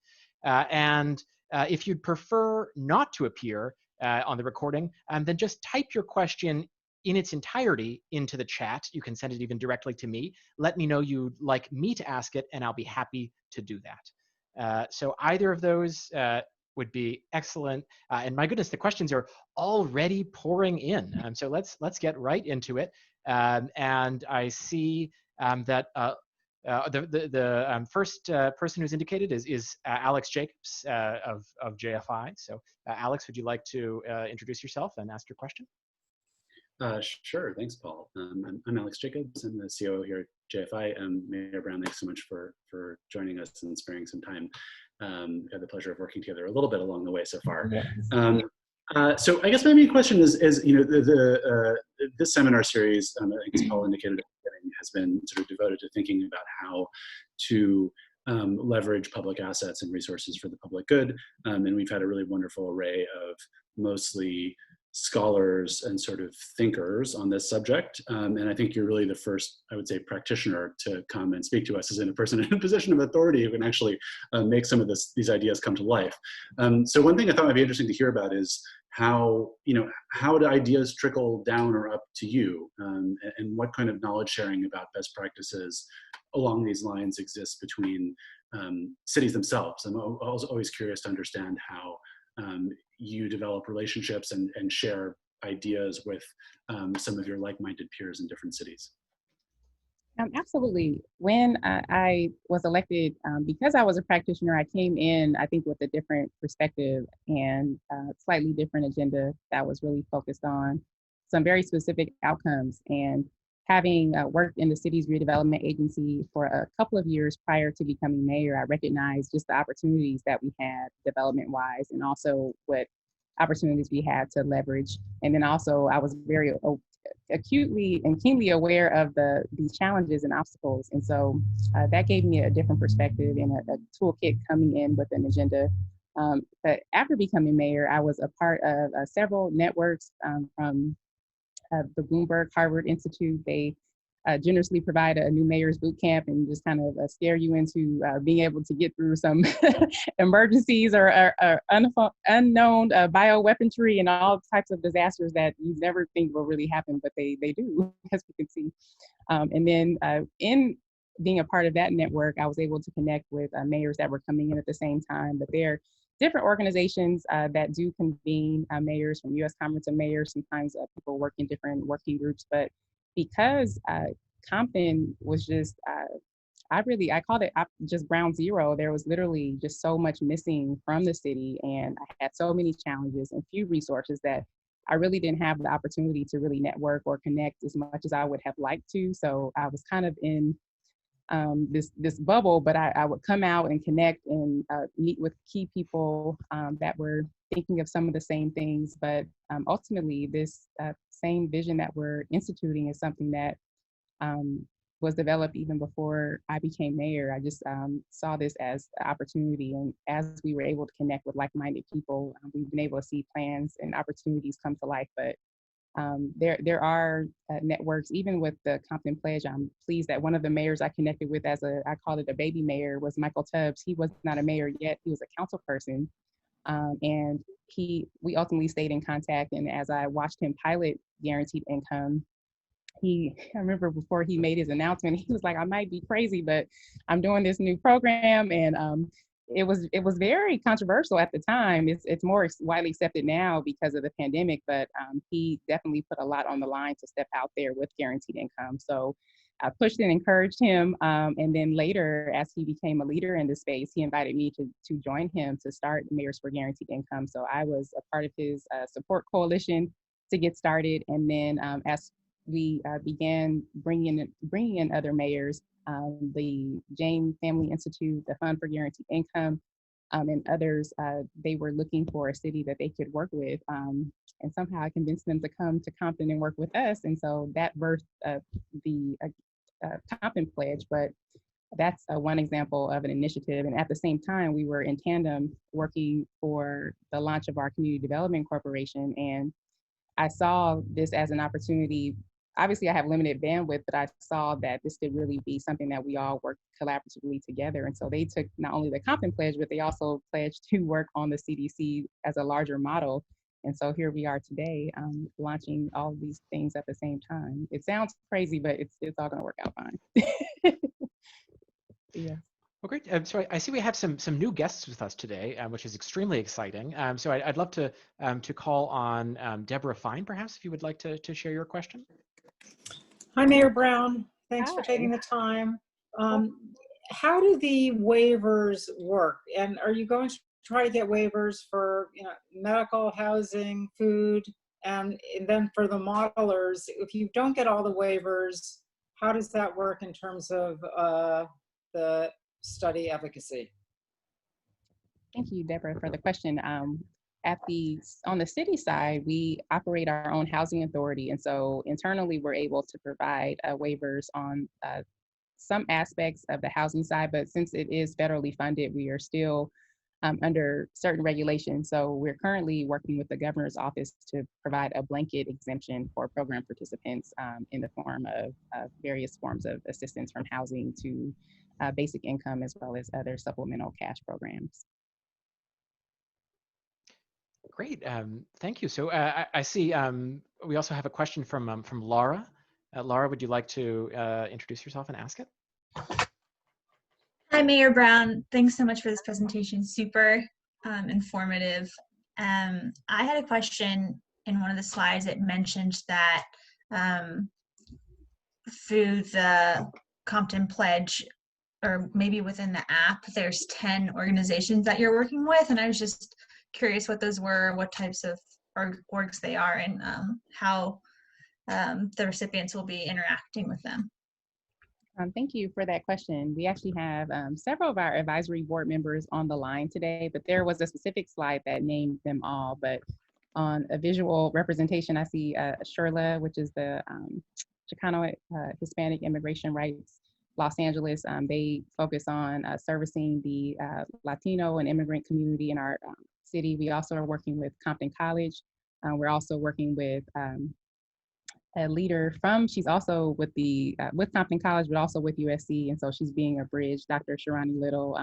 And if you'd prefer not to appear on the recording, then just type your question in its entirety into the chat. You can send it even directly to me. Let me know you'd like me to ask it, and I'll be happy to do that. So either of those would be excellent. And my goodness, the questions are already pouring in. So let's get right into it. And I see that The first person who's indicated is Alex Jacobs of JFI. So Alex, would you like to introduce yourself and ask your question? Sure, thanks, Paul. I'm Alex Jacobs. I'm the COO here at JFI. Mayor Brown, thanks so much for joining us and sparing some time. We've had the pleasure of working together a little bit along the way so far. So I guess my main question is this seminar series, I think as Paul indicated at the beginning, has been sort of devoted to thinking about how to leverage public assets and resources for the public good. And we've had a really wonderful array of mostly scholars and sort of thinkers on this subject. And I think you're really the first, I would say, practitioner to come and speak to us as in a person in a position of authority who can actually make some of these ideas come to life. So one thing I thought might be interesting to hear about is how do ideas trickle down or up to you, and what kind of knowledge sharing about best practices along these lines exists between cities themselves. I'm always curious to understand how you develop relationships and share ideas with some of your like-minded peers in different cities. Absolutely. When I was elected, because I was a practitioner, I came in, I think, with a different perspective and slightly different agenda that was really focused on some very specific outcomes. And having worked in the city's redevelopment agency for a couple of years prior to becoming mayor, I recognized just the opportunities that we had development-wise, and also what opportunities we had to leverage. And then also I was very acutely and keenly aware of these challenges and obstacles. And so that gave me a different perspective and a toolkit coming in with an agenda. But after becoming mayor, I was a part of several networks from the Bloomberg Harvard Institute. They generously provide a new mayor's boot camp and just kind of scare you into being able to get through some emergencies or unknown bioweaponry and all types of disasters that you never think will really happen, but they do, as we can see. And then in being a part of that network, I was able to connect with mayors that were coming in at the same time, but they're different organizations that do convene mayors, from U.S. Conference of Mayors. Sometimes people work in different working groups, but because Compton was just, I called it just ground zero. There was literally just so much missing from the city, and I had so many challenges and few resources that I really didn't have the opportunity to really network or connect as much as I would have liked to. So I was kind of in this bubble, but I would come out and connect and meet with key people that were thinking of some of the same things. But ultimately, this same vision that we're instituting is something that was developed even before I became mayor. I just saw this as an opportunity. And as we were able to connect with like-minded people, we've been able to see plans and opportunities come to life. But there are networks, even with the Compton Pledge. I'm pleased that one of the mayors I connected with I called it a baby mayor, was Michael Tubbs. He was not a mayor yet, he was a council person. And we ultimately stayed in contact. And as I watched him pilot guaranteed income, I remember before he made his announcement, he was like, I might be crazy, but I'm doing this new program. And it was very controversial at the time. It's more widely accepted now because of the pandemic, but he definitely put a lot on the line to step out there with guaranteed income. So I pushed and encouraged him. And then later, as he became a leader in the space, he invited me to join him to start Mayors for Guaranteed Income. So I was a part of his support coalition to get started. And then as we began bringing in other mayors, the Jain Family Institute, the Fund for Guaranteed Income, and others, they were looking for a city that they could work with. And somehow I convinced them to come to Compton and work with us. And so that birthed the Compton Pledge. But that's one example of an initiative. And at the same time, we were in tandem working for the launch of our Community Development Corporation. And I saw this as an opportunity. Obviously, I have limited bandwidth, but I saw that this could really be something that we all work collaboratively together. And so they took not only the Compton Pledge, but they also pledged to work on the CDC as a larger model. And so here we are today, launching all of these things at the same time. It sounds crazy, but it's all going to work out fine. Yeah. Well, great. So I see we have some new guests with us today, which is extremely exciting. So I'd love to call on Deborah Fine, perhaps, if you would like to share your question. Hi, Mayor Brown. Thanks Hi. for taking the time. How do the waivers work? And are you going to try to get waivers for, you know, medical, housing, food, and then for the modelers, if you don't get all the waivers, how does that work in terms of the study efficacy? Thank you, Deborah, for the question. On the city side, we operate our own housing authority, and so internally we're able to provide waivers on some aspects of the housing side, but since it is federally funded, we are still under certain regulations. So we're currently working with the governor's office to provide a blanket exemption for program participants in the form of various forms of assistance, from housing to basic income, as well as other supplemental cash programs. Great, thank you. So I see we also have a question from Laura. Laura, would you like to introduce yourself and ask it? Hi, Mayor Brown. Thanks so much for this presentation. Super informative. I had a question. In one of the slides, it mentioned that through the Compton Pledge, or maybe within the app, there's 10 organizations that you're working with, and I was just curious what those were, what types of orgs they are, and how the recipients will be interacting with them. Thank you for that question. We actually have several of our advisory board members on the line today, but there was a specific slide that named them all. But on a visual representation, I see Sherla, which is the Chicano Hispanic Immigration Rights Los Angeles. They focus on servicing the Latino and immigrant community in our city. We also are working with Compton College. We're also working with a leader she's also with with Compton College, but also with USC, and so she's being a bridge, Dr. Sharani Little,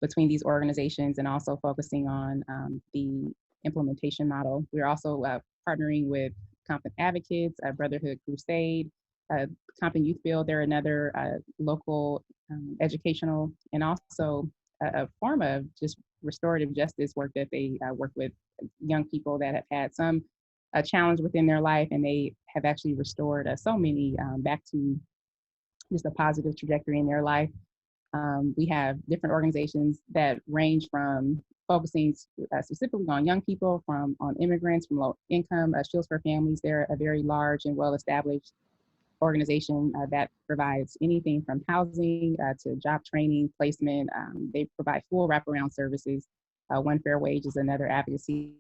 between these organizations, and also focusing on the implementation model. We're also partnering with Compton Advocates, Brotherhood Crusade, Compton Youth Build. They're another local educational and also a form of just restorative justice work that they work with young people that have had some a challenge within their life, and they have actually restored so many back to just a positive trajectory in their life. We have different organizations that range from focusing specifically on young people, on immigrants, from low income, Shields for Families. They're a very large and well-established organization that provides anything from housing to job training, placement. They provide full wraparound services. One Fair Wage is another advocacy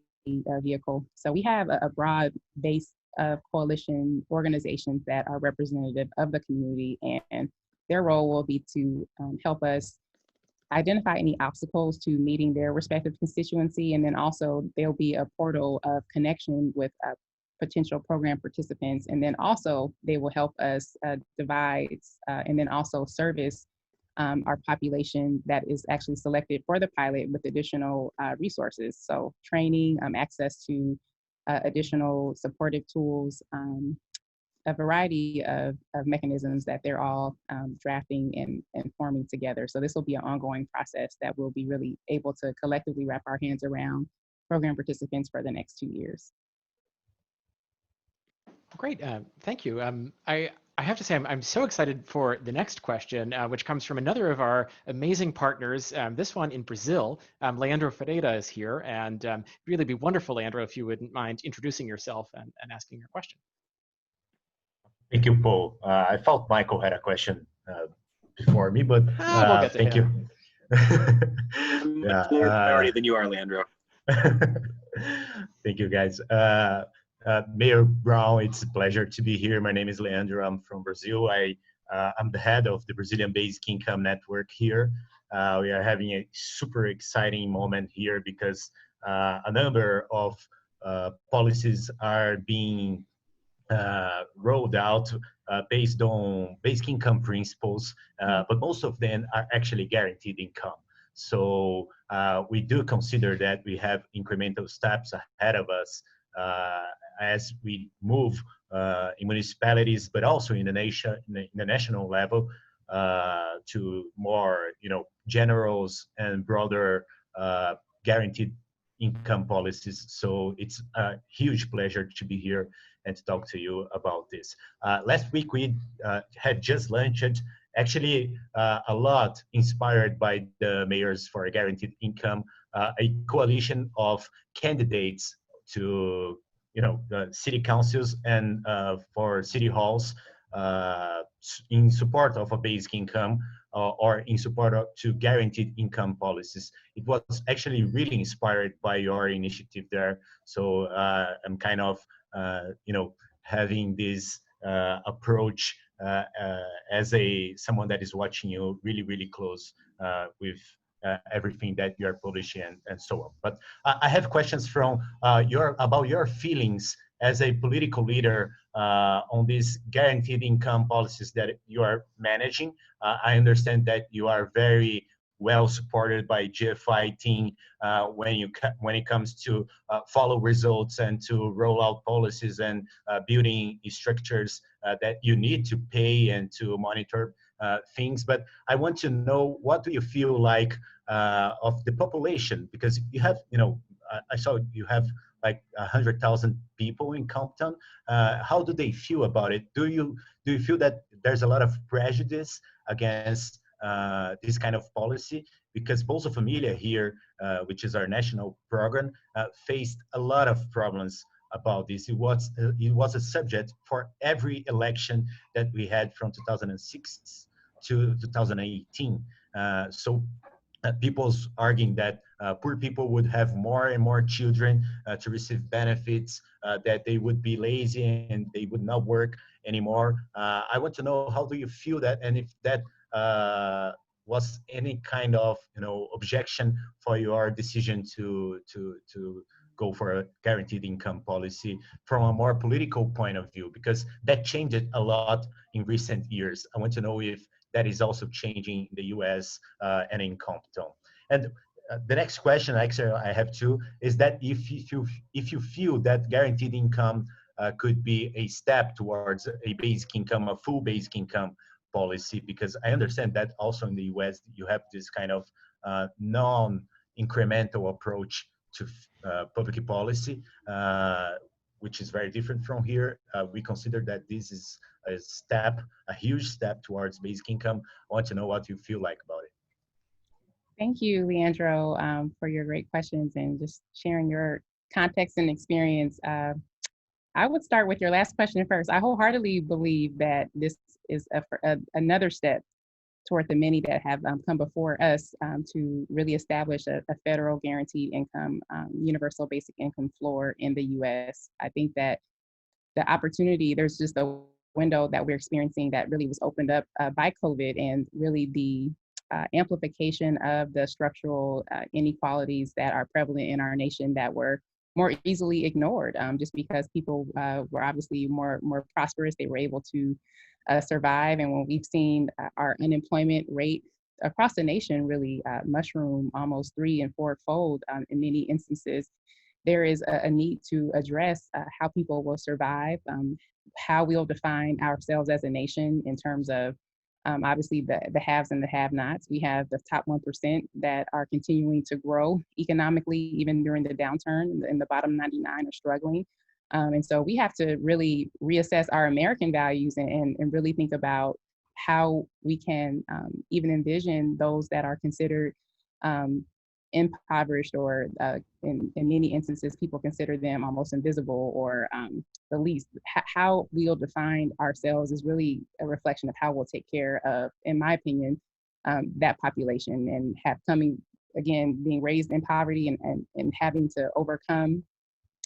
vehicle. So we have a broad base of coalition organizations that are representative of the community, and their role will be to help us identify any obstacles to meeting their respective constituency, and then also there'll be a portal of connection with potential program participants, and then also they will help us divide and then also service our population that is actually selected for the pilot with additional resources. So training, access to additional supportive tools, a variety of mechanisms that they're all drafting and forming together. So this will be an ongoing process that we'll be really able to collectively wrap our hands around program participants for the next 2 years. Great, thank you. I have to say, I'm so excited for the next question, which comes from another of our amazing partners, this one in Brazil. Leandro Ferreira is here, and really be wonderful, Leandro, if you wouldn't mind introducing yourself and asking your question. Thank you, Paul. I thought Michael had a question before me, but we'll get to thank him. I'm much more priority than you are, Leandro. Thank you, guys. Mayor Brown, it's a pleasure to be here. My name is Leandro. I'm from Brazil. I'm the head of the Brazilian Basic Income Network here. We are having a super exciting moment here because a number of policies are being rolled out based on basic income principles, but most of them are actually guaranteed income. So we do consider that we have incremental steps ahead of us as we move in municipalities, but also in the national level to more, general and broader guaranteed income policies. So it's a huge pleasure to be here and to talk to you about this. Last week we had just launched actually a lot inspired by the Mayors for a Guaranteed Income, a coalition of candidates to, the city councils and for city halls in support of a basic income or in support of to guaranteed income policies. It was actually really inspired by your initiative there. So I'm kind of, having this approach as someone that is watching you really, really close with everything that you are publishing and so on. But I have questions from about your feelings as a political leader on these guaranteed income policies that you are managing. I understand that you are very well supported by GFI team when it comes to follow results and to roll out policies and building structures that you need to pay and to monitor things. But I want to know, what do you feel like of the population? Because you have, I saw you have like 100,000 people in Compton. How do they feel about it? Do you feel that there's a lot of prejudice against this kind of policy? Because Bolsa Familia here, which is our national program, faced a lot of problems about this. It was a subject for every election that we had from 2006 to 2018. People's arguing that poor people would have more and more children to receive benefits, that they would be lazy and they would not work anymore. I want to know, how do you feel that, and if that was any kind of objection for your decision to go for a guaranteed income policy from a more political point of view, because that changed a lot in recent years. I want to know if that is also changing in the US and in Compton. And the next question, actually, I have two, is that if you feel that guaranteed income could be a step towards a basic income, a full basic income policy, because I understand that also in the US you have this kind of non-incremental approach to public policy, which is very different from here. We consider that this is a huge step towards basic income. I want to know what you feel like about it. Thank you, Leandro, for your great questions and just sharing your context and experience. I would start with your last question first. I wholeheartedly believe that this is another step toward the many that have come before us to really establish a federal guaranteed income, universal basic income floor in the US. I think that the opportunity, there's just a window that we're experiencing that really was opened up by COVID, and really the amplification of the structural inequalities that are prevalent in our nation that were more easily ignored just because people were obviously more prosperous. They were able to survive. And when we've seen our unemployment rate across the nation really mushroom almost 3- and 4-fold in many instances, there is a need to address how people will survive, how we'll define ourselves as a nation in terms of obviously the haves and the have-nots. We have the top 1% that are continuing to grow economically, even during the downturn, and the bottom 99 are struggling. And so we have to really reassess our American values and really think about how we can even envision those that are considered impoverished, or in many instances, people consider them almost invisible or the least. How we'll define ourselves is really a reflection of how we'll take care of, in my opinion, that population, and being raised in poverty and having to overcome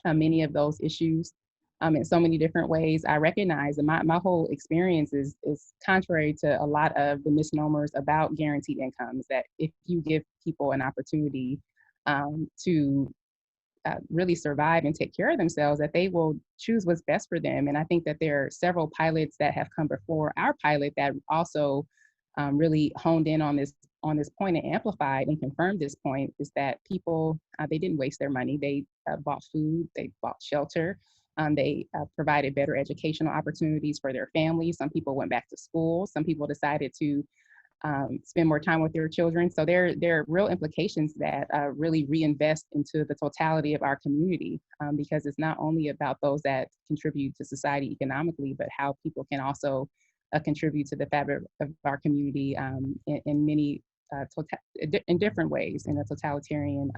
many of those issues in so many different ways. I recognize that my whole experience is contrary to a lot of the misnomers about guaranteed incomes, that if you give people an opportunity to really survive and take care of themselves, that they will choose what's best for them. And I think that there are several pilots that have come before our pilot that also really honed in on this point and amplified and confirmed this point, is that people, they didn't waste their money. They bought food, they bought shelter, they provided better educational opportunities for their families. Some people went back to school. Some people decided to spend more time with their children. So there are real implications that really reinvest into the totality of our community, because it's not only about those that contribute to society economically, but how people can also contribute to the fabric of our community in many in different ways in a totalitarian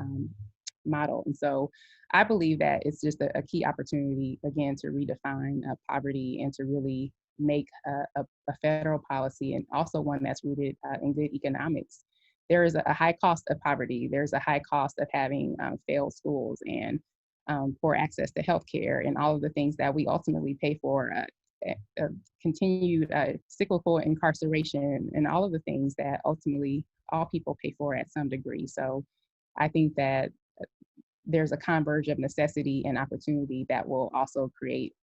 model. And so I believe that it's just a key opportunity, again, to redefine poverty and to really make a federal policy, and also one that's rooted in good economics. There is a high cost of poverty. There's a high cost of having failed schools and poor access to healthcare and all of the things that we ultimately pay for, continued cyclical incarceration, and all of the things that ultimately all people pay for at some degree. So I think that there's a converge of necessity and opportunity that will also create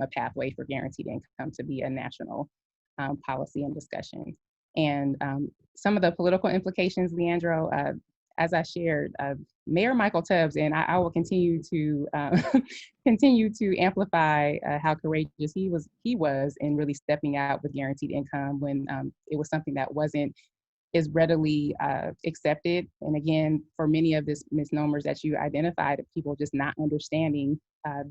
a pathway for guaranteed income to be a national policy and discussion. And some of the political implications, Leandro, as I shared, Mayor Michael Tubbs, and I will continue to continue to amplify how courageous he was in really stepping out with guaranteed income when it was something that wasn't is readily accepted. And again, for many of these misnomers that you identified, people just not understanding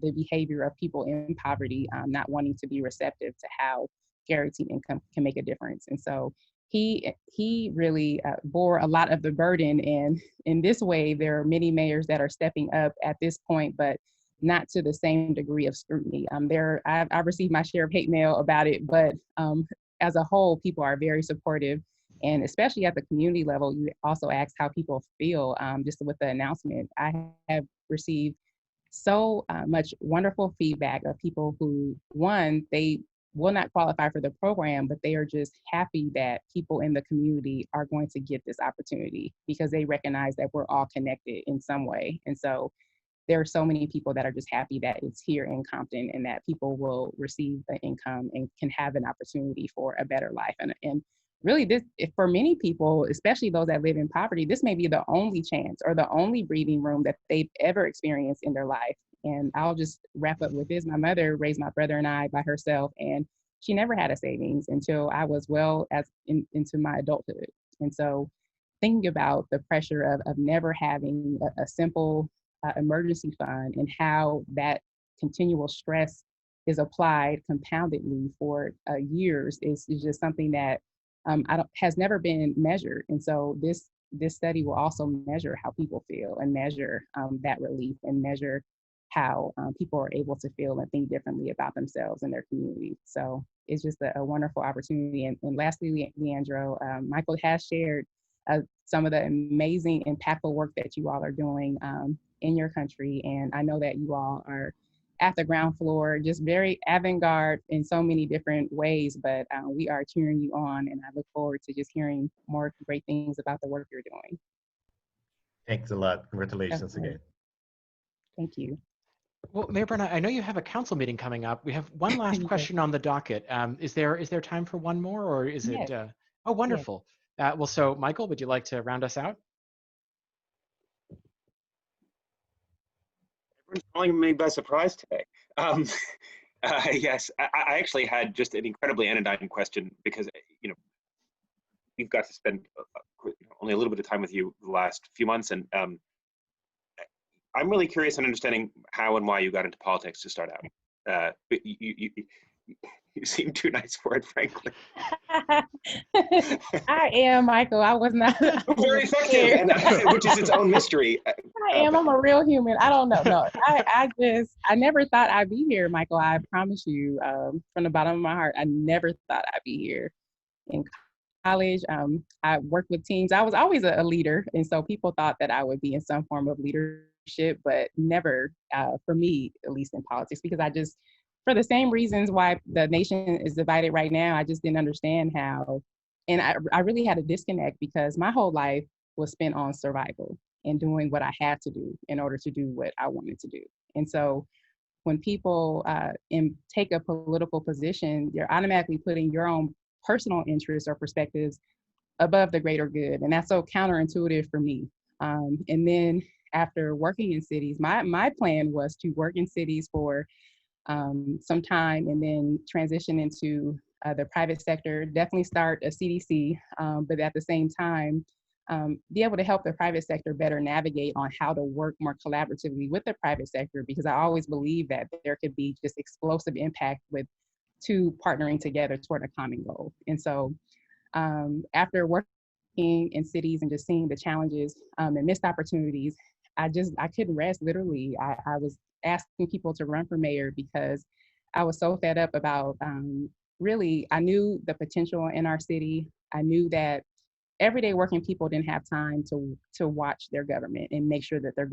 the behavior of people in poverty, not wanting to be receptive to how guaranteed income can make a difference. And so he really bore a lot of the burden. And in this way, there are many mayors that are stepping up at this point, but not to the same degree of scrutiny. I've received my share of hate mail about it, but as a whole, people are very supportive. And especially at the community level, you also asked how people feel just with the announcement. I have received so much wonderful feedback of people who, one, they will not qualify for the program, but they are just happy that people in the community are going to get this opportunity because they recognize that we're all connected in some way. And so there are so many people that are just happy that it's here in Compton and that people will receive the income and can have an opportunity for a better life. And really, this, for many people, especially those that live in poverty, this may be the only chance or the only breathing room that they've ever experienced in their life. And I'll just wrap up with this. My mother raised my brother and I by herself, and she never had a savings until I was into my adulthood. And so thinking about the pressure of never having a simple emergency fund and how that continual stress is applied compoundedly for years is just something that has never been measured. And so this study will also measure how people feel and measure that relief and measure how people are able to feel and think differently about themselves and their community. So it's just a wonderful opportunity. And lastly, Leandro, Michael has shared some of the amazing, impactful work that you all are doing in your country. And I know that you all are at the ground floor, just very avant-garde in so many different ways, but we are cheering you on, and I look forward to just hearing more great things about the work you're doing. Thanks a lot. Congratulations again. Thank you. Well, Mayor Brenna, I know you have a council meeting coming up. We have one last question on the docket. Is there time for one more, or is it? Oh, wonderful. Yes. Well, so Michael, would you like to round us out? Everyone's calling me by surprise today. Yes, I actually had just an incredibly anodyne question because, we've got to spend only a little bit of time with you the last few months, and I'm really curious in understanding how and why you got into politics to start out. You seem too nice for it, frankly. I am, Michael. I was not. Very effective, which is its own mystery. I am. I'm a real human. I don't know. No, I never thought I'd be here, Michael. I promise you, from the bottom of my heart, I never thought I'd be here. In college, I worked with teams. I was always a leader, and so people thought that I would be in some form of leadership, but never, for me, at least in politics, because for the same reasons why the nation is divided right now, I just didn't understand how. And I really had a disconnect because my whole life was spent on survival and doing what I had to do in order to do what I wanted to do. And so when people take a political position, you're automatically putting your own personal interests or perspectives above the greater good. And that's so counterintuitive for me. And then after working in cities, my plan was to work in cities for some time and then transition into the private sector, definitely start a CDC, but at the same time, be able to help the private sector better navigate on how to work more collaboratively with the private sector, because I always believe that there could be just explosive impact with to partnering together toward a common goal. And so after working in cities and just seeing the challenges and missed opportunities, I couldn't rest. Literally, I was asking people to run for mayor because I was so fed up about really, I knew the potential in our city. I knew that everyday working people didn't have time to watch their government and make sure that their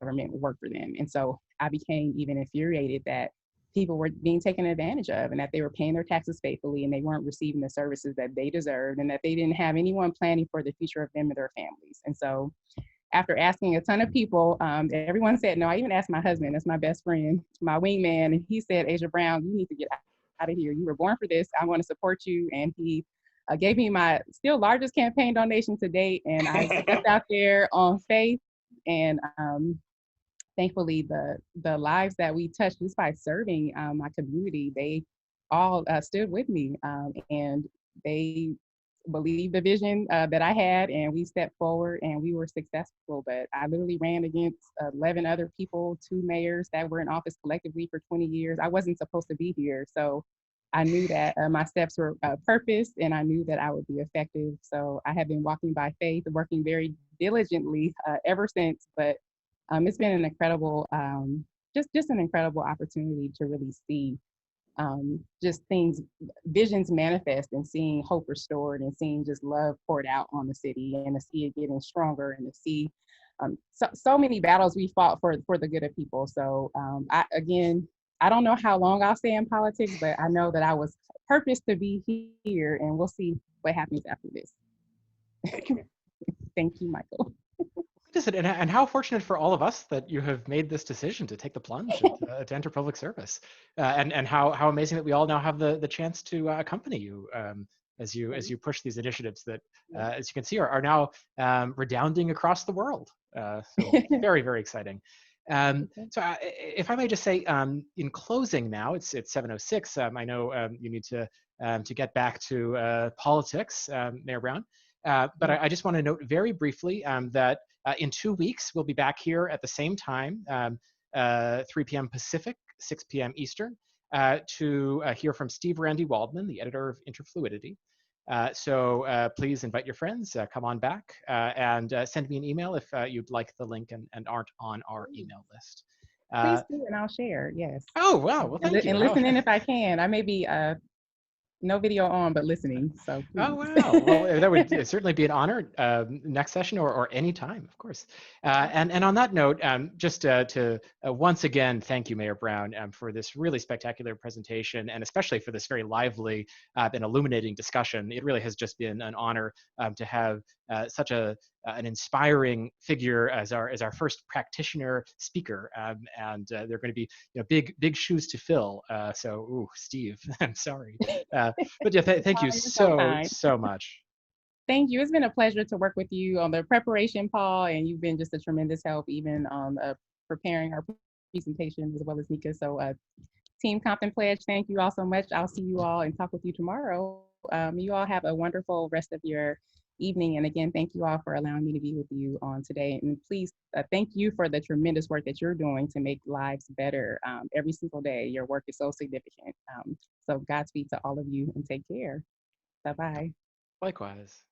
government would work for them. And so I became even infuriated that people were being taken advantage of and that they were paying their taxes faithfully and they weren't receiving the services that they deserved and that they didn't have anyone planning for the future of them and their families. And so after asking a ton of people, everyone said no. I even asked my husband, that's my best friend, my wingman, and he said, Asia Brown, you need to get out of here. You were born for this. I want to support you. And he gave me my still largest campaign donation to date. And I stepped out there on faith. And thankfully, the lives that we touched just by serving my community, they all stood with me. And they believed the vision that I had, and we stepped forward and we were successful. But I literally ran against 11 other people, 2 mayors that were in office collectively for 20 years. I wasn't supposed to be here. So I knew that my steps were purposed and I knew that I would be effective. So I have been walking by faith, working very diligently ever since. But it's been an incredible, just an incredible opportunity to really see just visions manifest and seeing hope restored and seeing just love poured out on the city and to see it getting stronger and to see so many battles we fought for the good of people. So I don't know how long I'll stay in politics, but I know that I was purposed to be here and we'll see what happens after this. Thank you, Michael. And how fortunate for all of us that you have made this decision to take the plunge to enter public service, and how amazing that we all now have the chance to accompany you as you push these initiatives that, as you can see, are now redounding across the world. So very, very exciting. So if I may just say, in closing now, it's 7:06. I know you need to get back to politics, Mayor Brown. But I just want to note very briefly that in 2 weeks, we'll be back here at the same time, 3 p.m. Pacific, 6 p.m. Eastern, to hear from Steve Randy Waldman, the editor of Interfluidity. So please invite your friends, come on back, and send me an email if you'd like the link and aren't on our email list. Please do, and I'll share, yes. Oh, wow, well, thank you. And listen in if I can. I may be no video on, but listening. So please. Oh, wow. Well, that would certainly be an honor next session or any time, of course. And on that note, just to once again, thank you, Mayor Brown, for this really spectacular presentation, and especially for this very lively and illuminating discussion. It really has just been an honor to have such an inspiring figure as our first practitioner speaker, and they're going to be big shoes to fill. So, ooh, Steve, I'm sorry, but yeah, thank you so much. Thank you. It's been a pleasure to work with you on the preparation, Paul, and you've been just a tremendous help even on preparing our presentation as well as Nika. So, Team Compton Pledge, thank you all so much. I'll see you all and talk with you tomorrow. You all have a wonderful rest of your evening. And again, thank you all for allowing me to be with you on today. And please, thank you for the tremendous work that you're doing to make lives better every single day. Your work is so significant. So Godspeed to all of you and take care. Bye-bye. Likewise.